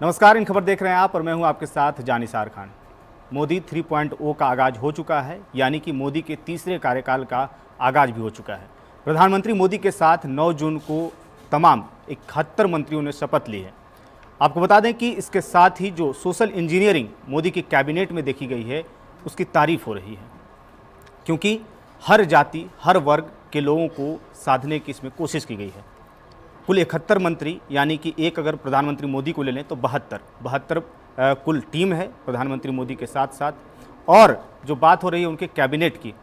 नमस्कार, इन खबर देख रहे हैं आप और मैं हूं आपके साथ जानिसार खान। मोदी 3.0 का आगाज हो चुका है, यानी कि मोदी के तीसरे कार्यकाल का आगाज भी हो चुका है। प्रधानमंत्री मोदी के साथ 9 जून को तमाम 71 मंत्रियों ने शपथ ली है। आपको बता दें कि इसके साथ ही जो सोशल इंजीनियरिंग मोदी की कैबिनेट में देखी गई है उसकी तारीफ हो रही है, क्योंकि हर जाति हर वर्ग के लोगों को साधने की इसमें कोशिश की गई है। कुल 71 मंत्री, यानी कि एक अगर प्रधानमंत्री मोदी को ले लें तो 72 कुल टीम है प्रधानमंत्री मोदी के साथ साथ। और जो बात हो रही है उनके कैबिनेट की,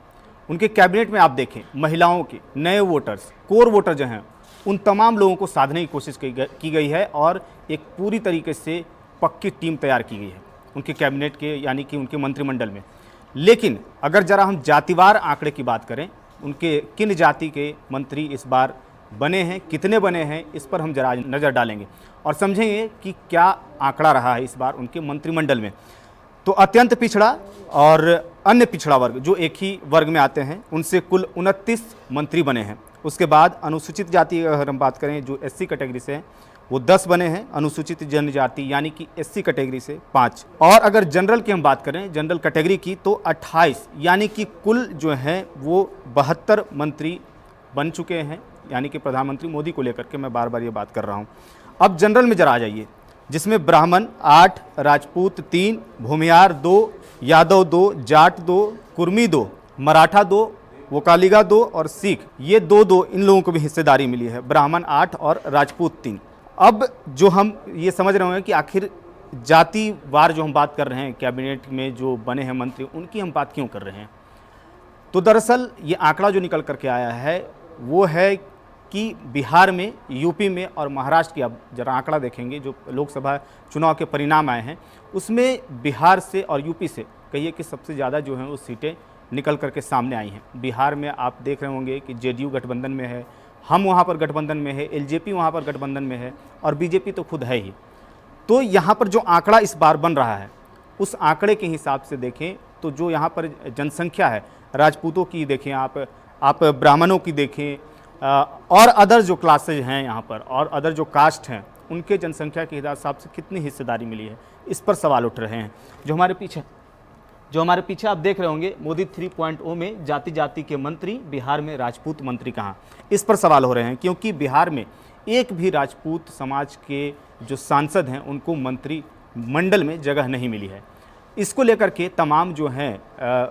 उनके कैबिनेट में आप देखें महिलाओं के, नए वोटर्स, कोर वोटर जो हैं, उन तमाम लोगों को साधने की कोशिश की गई है और एक पूरी तरीके से पक्की टीम तैयार की गई है उनके कैबिनेट के, यानी कि उनके मंत्रिमंडल में। लेकिन अगर जरा हम जातिवार आंकड़े की बात करें, उनके किन जाति के मंत्री इस बार बने हैं, कितने बने हैं, इस पर हम जरा नज़र डालेंगे और समझेंगे कि क्या आंकड़ा रहा है इस बार उनके मंत्रिमंडल में। तो अत्यंत पिछड़ा और अन्य पिछड़ा वर्ग जो एक ही वर्ग में आते हैं, उनसे कुल 29 मंत्री बने हैं। उसके बाद अनुसूचित जाति अगर हम बात करें जो एससी कैटेगरी से हैं, वो 10 बने हैं। अनुसूचित जनजाति यानी कि एससी कैटेगरी से 5। और अगर जनरल की हम बात करें, जनरल कैटेगरी की, तो 28, यानी कि कुल जो हैं वो 72 मंत्री बन चुके हैं, यानी कि प्रधानमंत्री मोदी को लेकर के मैं बार बार ये बात कर रहा हूँ। अब जनरल में जरा आ जाइए, जिसमें ब्राह्मण 8, राजपूत 3, भूमिहार 2, यादव 2, जाट 2, कुर्मी 2, मराठा 2, वोकालिगा 2 और सिख ये 2-2 इन लोगों को भी हिस्सेदारी मिली है। ब्राह्मण 8 और राजपूत 3। अब जो हम ये समझ रहे होंगे कि आखिर जातिवार जो हम बात कर रहे हैं, कैबिनेट में जो बने हैं मंत्री, उनकी हम बात क्यों कर रहे हैं, तो दरअसल ये आंकड़ा जो निकल करके आया है वो है कि बिहार में, यूपी में और महाराष्ट्र की, अब जरा आंकड़ा देखेंगे जो लोकसभा चुनाव के परिणाम आए हैं, उसमें बिहार से और यूपी से कहिए कि सबसे ज़्यादा जो हैं वो सीटें निकल करके सामने आई हैं। बिहार में आप देख रहे होंगे कि जेडीयू गठबंधन में है, हम वहाँ पर गठबंधन में है, एलजेपी वहाँ पर गठबंधन में है और बीजेपी तो खुद है ही। तो यहाँ पर जो आंकड़ा इस बार बन रहा है, उस आंकड़े के हिसाब से देखें तो जो यहाँ पर जनसंख्या है, राजपूतों की देखें आप ब्राह्मणों की देखें, और अदर जो क्लासेज हैं यहाँ पर और अदर जो कास्ट हैं, उनके जनसंख्या के हिसाब से कितनी हिस्सेदारी मिली है, इस पर सवाल उठ रहे हैं। जो हमारे पीछे आप देख रहे होंगे, मोदी 3.0 में जाति जाति के मंत्री, बिहार में राजपूत मंत्री कहाँ, इस पर सवाल हो रहे हैं, क्योंकि बिहार में एक भी राजपूत समाज के जो सांसद हैं उनको मंत्रिमंडल में जगह नहीं मिली है। इसको लेकर के तमाम जो हैं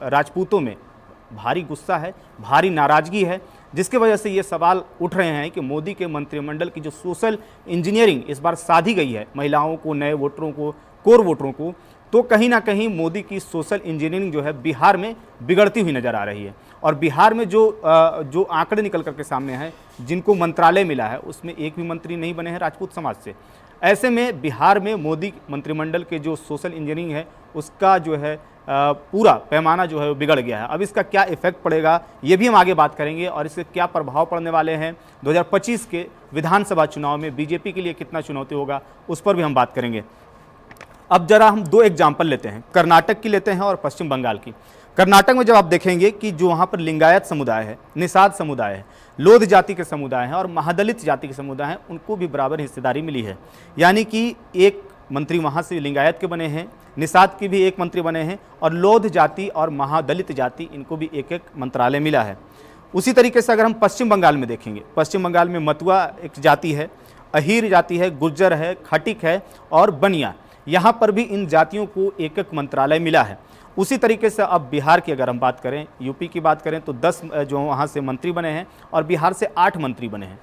राजपूतों में भारी गुस्सा है, भारी नाराज़गी है, जिसके वजह से ये सवाल उठ रहे हैं कि मोदी के मंत्रिमंडल की जो सोशल इंजीनियरिंग इस बार साधी गई है महिलाओं को, नए वोटरों को, कोर वोटरों को, तो कहीं ना कहीं मोदी की सोशल इंजीनियरिंग जो है बिहार में बिगड़ती हुई नज़र आ रही है। और बिहार में जो आंकड़े निकल करके सामने हैं, जिनको मंत्रालय मिला है, उसमें एक भी मंत्री नहीं बने हैं राजपूत समाज से। ऐसे में बिहार में मोदी मंत्रिमंडल के जो सोशल इंजीनियरिंग है उसका जो है पूरा पैमाना जो है वो बिगड़ गया है। अब इसका क्या इफेक्ट पड़ेगा ये भी हम आगे बात करेंगे, और इससे क्या प्रभाव पड़ने वाले हैं 2025 के विधानसभा चुनाव में बीजेपी के लिए कितना चुनौती होगा, उस पर भी हम बात करेंगे। अब जरा हम 2 एग्जाम्पल लेते हैं, कर्नाटक की लेते हैं और पश्चिम बंगाल की। कर्नाटक में जब आप देखेंगे कि जो वहाँ पर लिंगायत समुदाय है, निषाद समुदाय है, लोध जाति के समुदाय हैं और महादलित जाति के समुदाय हैं, उनको भी बराबर हिस्सेदारी मिली है। यानी कि एक मंत्री वहाँ से लिंगायत के बने हैं, निषाद की भी एक मंत्री बने हैं, और लोध जाति और महादलित जाति, इनको भी एक एक मंत्रालय मिला है। उसी तरीके से अगर हम पश्चिम बंगाल में देखेंगे, पश्चिम बंगाल में मतुआ एक जाति है, अहीर जाति है, गुर्जर है, खटिक है और बनिया, यहाँ पर भी इन जातियों को एक एक मंत्रालय मिला है। उसी तरीके से अब बिहार की अगर हम बात करें, यूपी की बात करें, तो 10 जो वहाँ से मंत्री बने हैं और बिहार से 8 मंत्री बने हैं।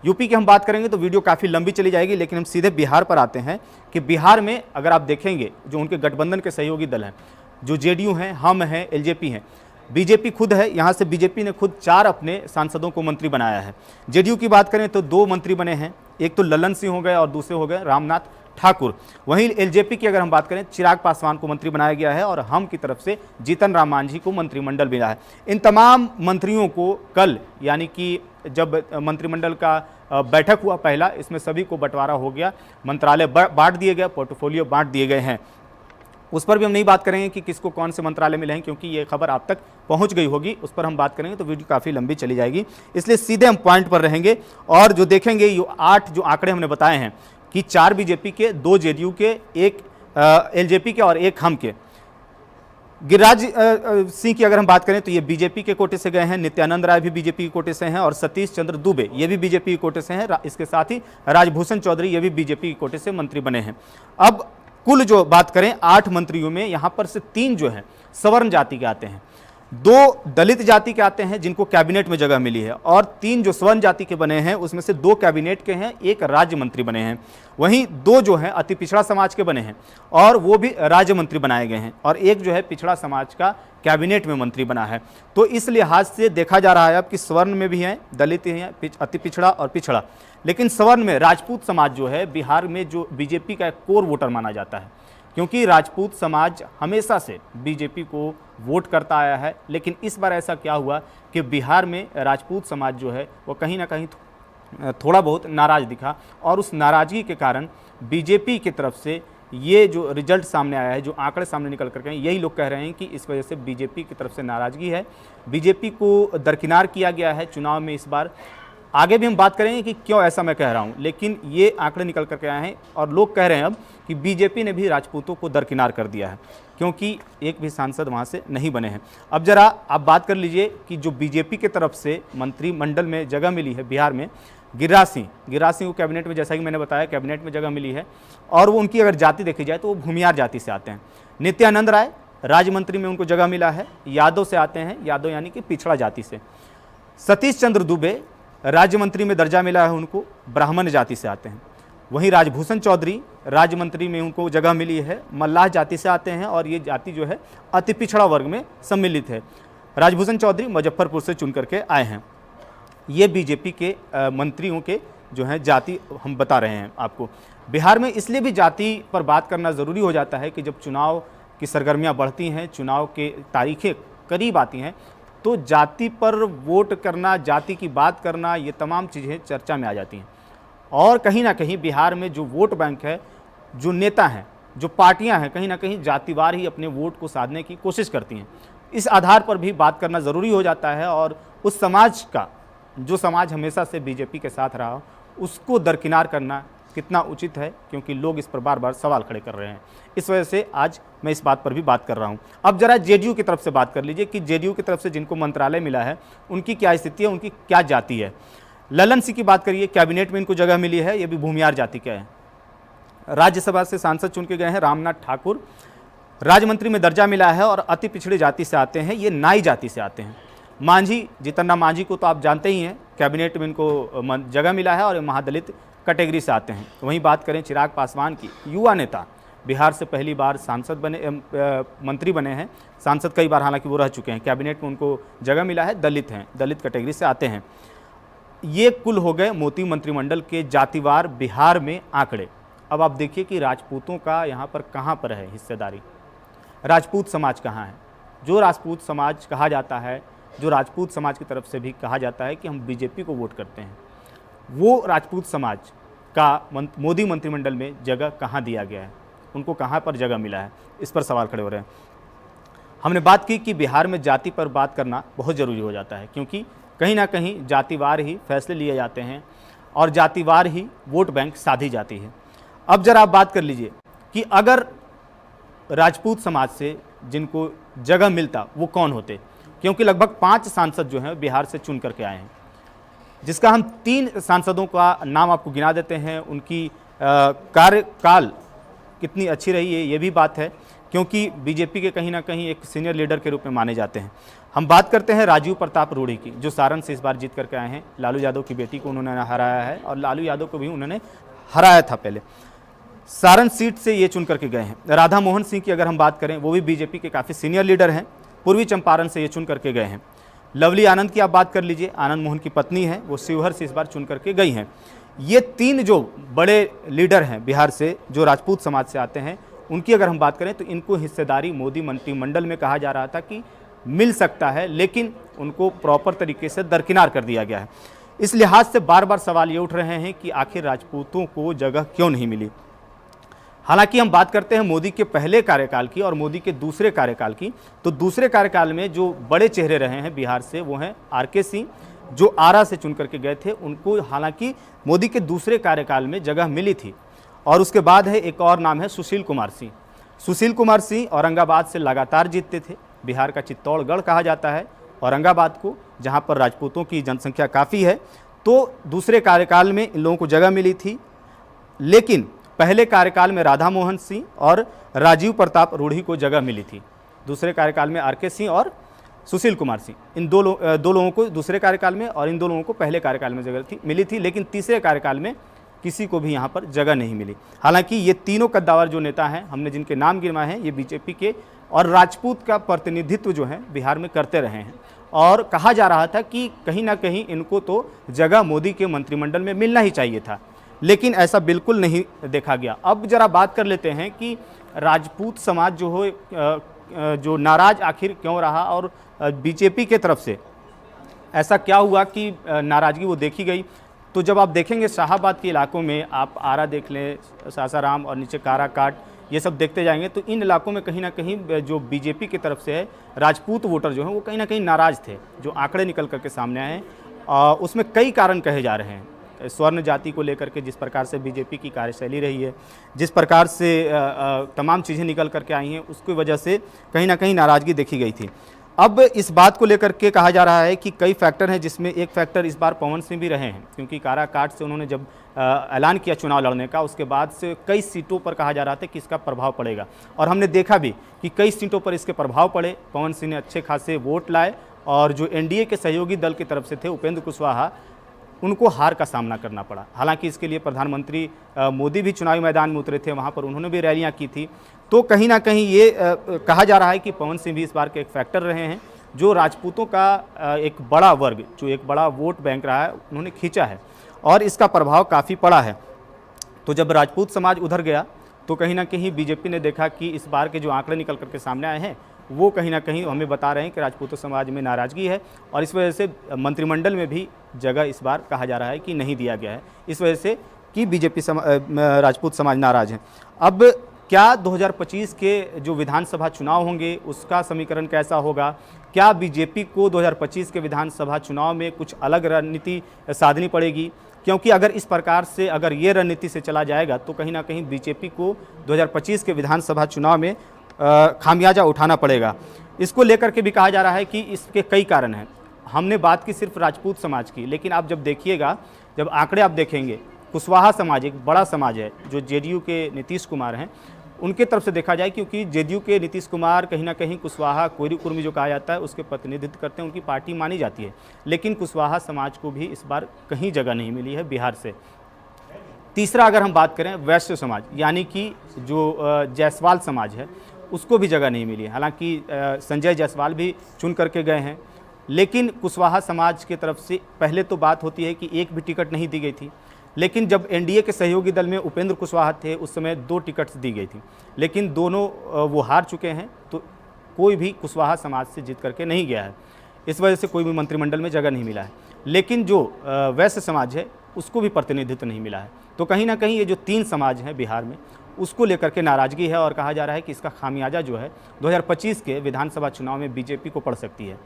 यूपी की हम बात करेंगे तो वीडियो काफ़ी लंबी चली जाएगी, लेकिन हम सीधे बिहार पर आते हैं कि बिहार में अगर आप देखेंगे जो उनके गठबंधन के सहयोगी दल हैं, जो जेडीयू हैं, हम हैं, एलजेपी हैं, बीजेपी खुद है, यहाँ से बीजेपी ने खुद 4 अपने सांसदों को मंत्री बनाया है। जेडीयू की बात करें तो 2 मंत्री बने हैं, एक तो ललन सिंह हो गए और दूसरे हो गए रामनाथ ठाकुर। वहीं एलजेपी की अगर हम बात करें, चिराग पासवान को मंत्री बनाया गया है और हम की तरफ से जीतन राम मांझी को मंत्रिमंडल मिला है। इन तमाम मंत्रियों को कल, यानी कि जब मंत्रिमंडल का बैठक हुआ पहला, इसमें सभी को बंटवारा हो गया, मंत्रालय बांट दिए गए, पोर्टफोलियो बांट दिए गए हैं। उस पर भी हम नहीं बात करेंगे कि किसको कौन से मंत्रालय मिले हैं, क्योंकि ये खबर आप तक पहुंच गई होगी, उस पर हम बात करेंगे तो वीडियो काफ़ी लंबी चली जाएगी, इसलिए सीधे हम पॉइंट पर रहेंगे और जो देखेंगे ये 8 जो आंकड़े हमने बताए हैं कि 4 बीजेपी के, 2 जेडीयू के, 1 एलजेपी के और 1 हम के। गिरिराज सिंह की अगर हम बात करें तो ये बीजेपी के कोटे से गए हैं, नित्यानंद राय भी बीजेपी के कोटे से हैं और सतीश चंद्र दुबे ये भी बीजेपी के कोटे से हैं। इसके साथ ही राजभूषण चौधरी ये भी बीजेपी के कोटे से मंत्री बने हैं। अब कुल जो बात करें 8 मंत्रियों में यहां पर से 3 जो हैं सवर्ण जाति के आते हैं, 2 दलित जाति के आते हैं जिनको कैबिनेट में जगह मिली है, और 3 जो स्वर्ण जाति के बने हैं उसमें से 2 कैबिनेट के हैं, 1 राज्य मंत्री बने हैं। वहीं 2 जो हैं अति पिछड़ा समाज के बने हैं और वो भी राज्य मंत्री बनाए गए हैं, और 1 जो है पिछड़ा समाज का कैबिनेट में मंत्री बना है। तो इस लिहाज से देखा जा रहा है अब कि स्वर्ण में भी हैं, दलित हैं, अति पिछड़ा और पिछड़ा, लेकिन स्वर्ण में राजपूत समाज जो है बिहार में जो बीजेपी का एक कोर वोटर माना जाता है, क्योंकि राजपूत समाज हमेशा से बीजेपी को वोट करता आया है। लेकिन इस बार ऐसा क्या हुआ कि बिहार में राजपूत समाज जो है वो कहीं ना कहीं थोड़ा बहुत नाराज़ दिखा, और उस नाराज़गी के कारण बीजेपी की तरफ से ये जो रिजल्ट सामने आया है, जो आंकड़े सामने निकल कर के, यही लोग कह रहे हैं कि इस वजह से बीजेपी की तरफ से नाराज़गी है, बीजेपी को दरकिनार किया गया है चुनाव में इस बार। आगे भी हम बात करेंगे कि क्यों ऐसा मैं कह रहा हूं, लेकिन ये आंकड़े निकल करके आए हैं और लोग कह रहे हैं अब कि बीजेपी ने भी राजपूतों को दरकिनार कर दिया है, क्योंकि एक भी सांसद वहां से नहीं बने हैं। अब जरा आप बात कर लीजिए कि जो बीजेपी की तरफ से मंत्रिमंडल में जगह मिली है बिहार में, गिरिराज सिंह को कैबिनेट में, जैसा कि मैंने बताया, कैबिनेट में जगह मिली है, और वो उनकी अगर जाति देखी जाए तो वो भूमियार जाति से आते हैं। नित्यानंद राय राज्य मंत्री में उनको जगह मिला है, यादव से आते हैं, यादव यानी कि पिछड़ा जाति से। सतीश चंद्र दुबे राज्य मंत्री में दर्जा मिला है उनको, ब्राह्मण जाति से आते हैं। वहीं राजभूषण चौधरी राज्य मंत्री में उनको जगह मिली है, मल्लाह जाति से आते हैं, और ये जाति जो है अति पिछड़ा वर्ग में सम्मिलित है। राजभूषण चौधरी मुजफ्फरपुर से चुन करके आए हैं। ये बीजेपी के मंत्रियों के जो हैं जाति हम बता रहे हैं आपको। बिहार में इसलिए भी जाति पर बात करना ज़रूरी हो जाता है कि जब चुनाव की सरगर्मियाँ बढ़ती हैं, चुनाव के तारीखें करीब आती हैं, तो जाति पर वोट करना, जाति की बात करना, ये तमाम चीज़ें चर्चा में आ जाती हैं। और कहीं ना कहीं बिहार में जो वोट बैंक है, जो नेता हैं, जो पार्टियां हैं, कहीं ना कहीं जातिवार ही अपने वोट को साधने की कोशिश करती हैं। इस आधार पर भी बात करना ज़रूरी हो जाता है, और उस समाज का, जो समाज हमेशा से बीजेपी के साथ रहा, उसको दरकिनार करना कितना उचित है, क्योंकि लोग इस पर बार बार सवाल खड़े कर रहे हैं। इस वजह से आज मैं इस बात पर भी बात कर रहा हूं। अब जरा जेडीयू की तरफ से बात कर लीजिए कि जेडीयू की तरफ से जिनको मंत्रालय मिला है उनकी क्या स्थिति है, उनकी क्या जाति है। ललन सिंह की बात करिए, कैबिनेट में इनको जगह मिली है, ये भी भूमियार जाति के हैं। राज्यसभा से सांसद चुन के गए हैं रामनाथ ठाकुर, राज्य मंत्री में दर्जा मिला है और अति पिछड़ी जाति से आते हैं, ये नाई जाति से आते हैं। मांझी, जितन मांझी को तो आप जानते ही हैं, कैबिनेट में इनको जगह मिला है और ये महादलित कैटेगरी से आते हैं। वहीं बात करें चिराग पासवान की, युवा नेता, बिहार से पहली बार सांसद बने, मंत्री बने हैं, सांसद कई बार हालांकि वो रह चुके हैं, कैबिनेट में उनको जगह मिला है, दलित हैं, दलित कैटेगरी से आते हैं। ये कुल हो गए मोदी मंत्रिमंडल के जातिवार बिहार में आंकड़े। अब आप देखिए कि राजपूतों का यहाँ पर कहाँ पर है हिस्सेदारी, राजपूत समाज कहाँ है। जो राजपूत समाज कहा जाता है, जो राजपूत समाज की तरफ से भी कहा जाता है कि हम बीजेपी को वोट करते हैं, वो राजपूत समाज का मोदी मंत्रिमंडल में जगह कहाँ दिया गया है, उनको कहाँ पर जगह मिला है, इस पर सवाल खड़े हो रहे हैं। हमने बात की कि बिहार में जाति पर बात करना बहुत ज़रूरी हो जाता है, क्योंकि कहीं ना कहीं जातिवार ही फैसले लिए जाते हैं और जातिवार ही वोट बैंक साधी जाती है। अब जरा आप बात कर लीजिए कि अगर राजपूत समाज से जिनको जगह मिलता वो कौन होते, क्योंकि लगभग 5 सांसद जो हैं बिहार से चुन करके आए हैं, जिसका हम 3 सांसदों का नाम आपको गिना देते हैं। उनकी कार्यकाल कितनी अच्छी रही है ये भी बात है, क्योंकि बीजेपी के कहीं ना कहीं एक सीनियर लीडर के रूप में माने जाते हैं। हम बात करते हैं राजीव प्रताप रूढ़ी की, जो सारण से इस बार जीत करके आए हैं। लालू यादव की बेटी को उन्होंने हराया है और लालू यादव को भी उन्होंने हराया था पहले। सारण सीट से ये चुन करके गए हैं। राधा मोहन सिंह की अगर हम बात करें, वो भी बीजेपी के काफ़ी सीनियर लीडर हैं, पूर्वी चंपारण से ये चुन करके गए हैं। लवली आनंद की आप बात कर लीजिए, आनंद मोहन की पत्नी है, वो शिवहर से इस बार चुन करके गई हैं। ये 3 जो बड़े लीडर हैं बिहार से, जो राजपूत समाज से आते हैं, उनकी अगर हम बात करें तो इनको हिस्सेदारी मोदी मंत्रिमंडल में कहा जा रहा था कि मिल सकता है, लेकिन उनको प्रॉपर तरीके से दरकिनार कर दिया गया है। इस लिहाज से बार बार सवाल ये उठ रहे हैं कि आखिर राजपूतों को जगह क्यों नहीं मिली। हालांकि हम बात करते हैं मोदी के पहले कार्यकाल की और मोदी के दूसरे कार्यकाल की, तो दूसरे कार्यकाल में जो बड़े चेहरे रहे हैं बिहार से, वो हैं आर.के. सिंह, जो आरा से चुन करके गए थे। उनको हालांकि मोदी के दूसरे कार्यकाल में जगह मिली थी और उसके बाद है एक और नाम है सुशील कुमार सिंह। सुशील कुमार सिंह औरंगाबाद से लगातार जीतते थे। बिहार का चित्तौड़गढ़ कहा जाता है औरंगाबाद को, जहाँ पर राजपूतों की जनसंख्या काफ़ी है। तो दूसरे कार्यकाल में इन लोगों को जगह मिली थी, लेकिन पहले कार्यकाल में राधा मोहन सिंह और राजीव प्रताप रूढ़ी को जगह मिली थी। दूसरे कार्यकाल में आर के सिंह और सुशील कुमार सिंह, इन दो लोगों को दूसरे कार्यकाल में और इन दो लोगों को पहले कार्यकाल में जगह मिली थी, लेकिन तीसरे कार्यकाल में किसी को भी यहाँ पर जगह नहीं मिली। हालांकि ये तीनों कद्दावर जो नेता हैं, हमने जिनके नाम गिनवाए हैं, ये बीजेपी के और राजपूत का प्रतिनिधित्व जो है बिहार में करते रहे हैं। और कहा जा रहा था कि कहीं ना कहीं इनको तो जगह मोदी के मंत्रिमंडल में मिलना ही चाहिए था, लेकिन ऐसा बिल्कुल नहीं देखा गया। अब जरा बात कर लेते हैं कि राजपूत समाज जो हो जो नाराज आखिर क्यों रहा और बीजेपी के तरफ से ऐसा क्या हुआ कि नाराज़गी वो देखी गई। तो जब आप देखेंगे शाहाबाद के इलाकों में, आप आरा देख लें, सासाराम और नीचे काराकाट, ये सब देखते जाएंगे तो इन इलाकों में कहीं ना कहीं जो बीजेपी की तरफ से है राजपूत वोटर जो हैं वो कहीं ना कहीं नाराज़ थे। जो आंकड़े निकल करके सामने आए हैं उसमें कई कारण कहे जा रहे हैं। स्वर्ण जाति को लेकर के जिस प्रकार से बीजेपी की कार्यशैली रही है, जिस प्रकार से तमाम चीज़ें निकल करके आई हैं, उसकी वजह से कहीं ना कहीं नाराज़गी देखी गई थी। अब इस बात को लेकर के कहा जा रहा है कि कई फैक्टर हैं, जिसमें एक फैक्टर इस बार पवन सिंह भी रहे हैं, क्योंकि काराकाट से उन्होंने जब ऐलान किया चुनाव लड़ने का, उसके बाद से कई सीटों पर कहा जा रहा था कि इसका प्रभाव पड़ेगा, और हमने देखा भी कि कई सीटों पर इसके प्रभाव पड़े। पवन सिंह ने अच्छे खासे वोट लाए और जो एनडीए के सहयोगी दल की तरफ से थे उपेंद्र कुशवाहा, उनको हार का सामना करना पड़ा। हालांकि इसके लिए प्रधानमंत्री मोदी भी चुनावी मैदान में उतरे थे, वहाँ पर उन्होंने भी रैलियाँ की थी। तो कहीं ना कहीं ये कहा जा रहा है कि पवन सिंह भी इस बार के एक फैक्टर रहे हैं, जो राजपूतों का एक बड़ा वर्ग, जो एक बड़ा वोट बैंक रहा है, उन्होंने खींचा है और इसका प्रभाव काफ़ी पड़ा है। तो जब राजपूत समाज उधर गया तो कहीं ना कहीं बीजेपी ने देखा कि इस बार के जो आंकड़े निकल करके सामने आए हैं वो कहीं ना कहीं हमें बता रहे हैं कि राजपूत समाज में नाराज़गी है, और इस वजह से मंत्रिमंडल में भी जगह इस बार कहा जा रहा है कि नहीं दिया गया है, इस वजह से कि बीजेपी राजपूत समाज नाराज़ है। अब क्या 2025 के जो विधानसभा चुनाव होंगे उसका समीकरण कैसा होगा? क्या बीजेपी को 2025 के विधानसभा चुनाव में कुछ अलग रणनीति साधनी पड़ेगी? क्योंकि अगर इस प्रकार से अगर ये रणनीति से चला जाएगा तो कहीं ना कहीं बीजेपी को 2025 के विधानसभा चुनाव में खामियाजा उठाना पड़ेगा। इसको लेकर के भी कहा जा रहा है कि इसके कई कारण हैं। हमने बात की सिर्फ राजपूत समाज की, लेकिन आप जब देखिएगा, जब आंकड़े आप देखेंगे, कुशवाहा समाज एक बड़ा समाज है, जो जेडीयू के नीतीश कुमार हैं उनके तरफ से देखा जाए, क्योंकि जेडीयू के नीतीश कुमार कहीं ना कहीं कुशवाहा कोयरी कुर्मी जो कहा जाता है उसके प्रतिनिधित्व करते हैं, उनकी पार्टी मानी जाती है। लेकिन कुशवाहा समाज को भी इस बार कहीं जगह नहीं मिली है बिहार से। तीसरा अगर हम बात करें वैश्य समाज, यानी कि जो जायसवाल समाज है, उसको भी जगह नहीं मिली है। हालांकि संजय जायसवाल भी चुन करके गए हैं, लेकिन कुशवाहा समाज की तरफ से पहले तो बात होती है कि एक भी टिकट नहीं दी गई थी, लेकिन जब एनडीए के सहयोगी दल में उपेंद्र कुशवाहा थे उस समय 2 टिकट्स दी गई थी, लेकिन दोनों वो हार चुके हैं। तो कोई भी कुशवाहा समाज से जीत करके नहीं गया है, इस वजह से कोई भी मंत्रिमंडल में जगह नहीं मिला है। लेकिन जो वैश्य समाज है उसको भी प्रतिनिधित्व नहीं मिला है। तो कहीं ना कहीं ये जो 3 समाज हैं बिहार में, उसको लेकर के नाराज़गी है, और कहा जा रहा है कि इसका खामियाजा जो है 2025 के विधानसभा चुनाव में बीजेपी को पड़ सकती है।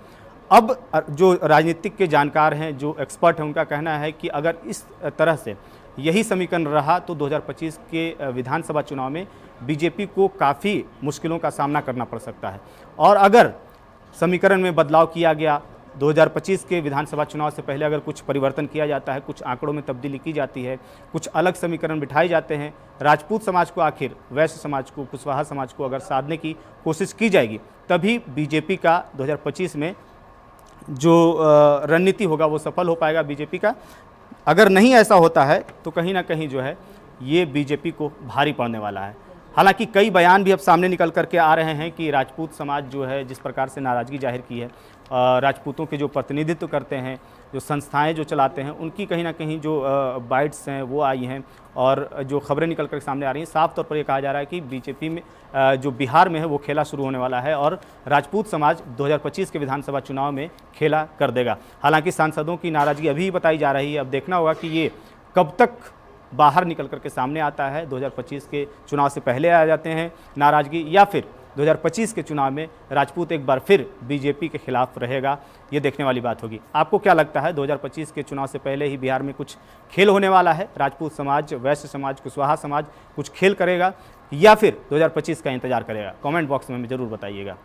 अब जो राजनीतिक के जानकार हैं, जो एक्सपर्ट हैं, उनका कहना है कि अगर इस तरह से यही समीकरण रहा तो 2025 के विधानसभा चुनाव में बीजेपी को काफ़ी मुश्किलों का सामना करना पड़ सकता है। और अगर समीकरण में बदलाव किया गया, 2025 के विधानसभा चुनाव से पहले अगर कुछ परिवर्तन किया जाता है, कुछ आंकड़ों में तब्दीली की जाती है, कुछ अलग समीकरण बिठाए जाते हैं, राजपूत समाज को आखिर वैश्य समाज को, कुशवाहा समाज को अगर साधने की कोशिश की जाएगी, तभी बीजेपी का 2025 में जो रणनीति होगा वो सफल हो पाएगा बीजेपी का। अगर नहीं ऐसा होता है तो कहीं ना कहीं जो है ये बीजेपी को भारी पड़ने वाला है। हालांकि कई बयान भी अब सामने निकल करके आ रहे हैं कि राजपूत समाज जो है जिस प्रकार से नाराज़गी जाहिर की है, राजपूतों के जो प्रतिनिधित्व करते हैं, जो संस्थाएं जो चलाते हैं, उनकी कहीं ना कहीं जो बाइट्स हैं वो आई हैं, और जो खबरें निकल कर सामने आ रही हैं, साफ तौर पर ये कहा जा रहा है कि बीजेपी में जो बिहार में है वो खेला शुरू होने वाला है और राजपूत समाज 2025 के विधानसभा चुनाव में खेला कर देगा। हालांकि सांसदों की नाराज़गी अभी बताई जा रही है, अब देखना होगा कि ये कब तक बाहर निकल कर के सामने आता है। 2025 के चुनाव से पहले आ जाते हैं नाराज़गी, या फिर 2025 के चुनाव में राजपूत एक बार फिर बीजेपी के खिलाफ रहेगा, ये देखने वाली बात होगी। आपको क्या लगता है 2025 के चुनाव से पहले ही बिहार में कुछ खेल होने वाला है? राजपूत समाज, वैश्य समाज, कुशवाहा समाज कुछ खेल करेगा या फिर 2025 का इंतजार करेगा? कमेंट बॉक्स में जरूर बताइएगा।